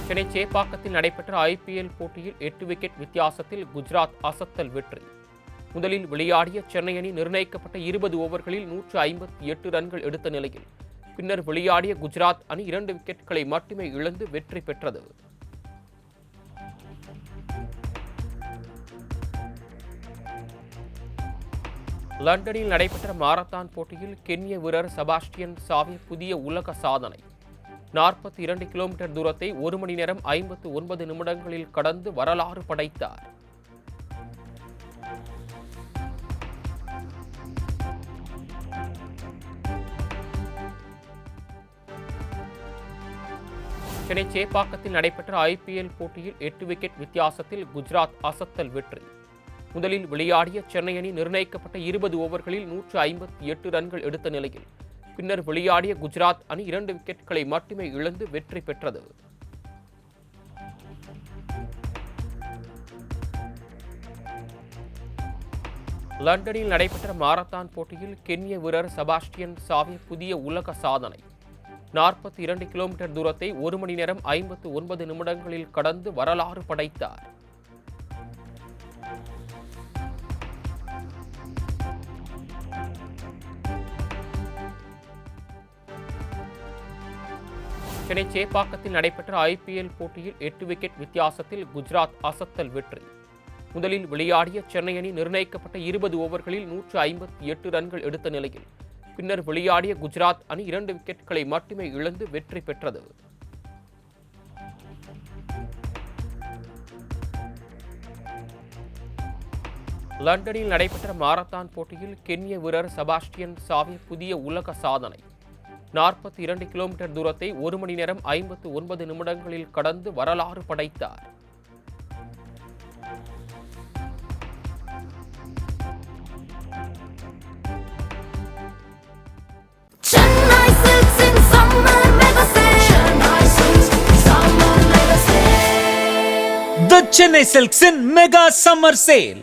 சென்னை சேப்பாக்கத்தில் நடைபெற்ற ஐபிஎல் போட்டியில் 8 விக்கெட் வித்தியாசத்தில் குஜராத் அசத்தல் வெற்றி. முதலில் விளையாடிய சென்னை அணி நிர்ணயிக்கப்பட்ட 20 ஓவர்களில் 158 ரன்கள் எடுத்த நிலையில் பின்னர் விளையாடிய குஜராத் அணி 2 விக்கெட்டுகளை மட்டுமே இழந்து வெற்றி பெற்றது. லண்டனில் நடைபெற்ற மாரத்தான் போட்டியில் கென்ய வீரர் செபாஸ்டியன் சாவே புதிய உலக சாதனை. 42 கிலோமீட்டர் தூரத்தை 1 மணி நேரம் 59 நிமிடங்களில் கடந்து வரலாறு படைத்தார். சென்னை சேப்பாக்கத்தில் நடைபெற்ற ஐபிஎல் போட்டியில் 8 விக்கெட் வித்தியாசத்தில் குஜராத் அசத்தல் வெற்றி. முதலில் விளையாடிய சென்னை அணி நிர்ணயிக்கப்பட்ட 20 ஓவர்களில் 158 ரன்கள் எடுத்த நிலையில் பின்னர் விளையாடிய குஜராத் அணி 2 விக்கெட்டுகளை மட்டுமே இழந்து வெற்றி பெற்றது. லண்டனில் நடைபெற்ற மாரத்தான் போட்டியில் கென்ய வீரர் செபாஸ்டியன் சாவே புதிய உலக சாதனை. 42 கிலோமீட்டர் தூரத்தை 1 மணி நேரம் 59 நிமிடங்களில் கடந்து வரலாறு படைத்தார். சென்னை சேப்பாக்கத்தில் நடைபெற்ற ஐபிஎல் போட்டியில் 8 விக்கெட் வித்தியாசத்தில் குஜராத் அசத்தல் வெற்றி. முதலில் விளையாடிய சென்னை அணி நிர்ணயிக்கப்பட்ட 20 ஓவர்களில் 158 ரன்கள் எடுத்த நிலையில் பின்னர் விளையாடிய குஜராத் அணி 2 விக்கெட்டுகளை மட்டுமே இழந்து வெற்றி பெற்றது. லண்டனில் நடைபெற்ற மாரத்தான் போட்டியில் கென்ய வீரர் செபாஸ்டியன் சாவே புதிய உலக சாதனை. 42 கிலோமீட்டர் தூரத்தை 1 மணி நேரம் 59 நிமிடங்களில் கடந்து வரலாறு படைத்தார். The Chennai Silks in Mega Summer Sale.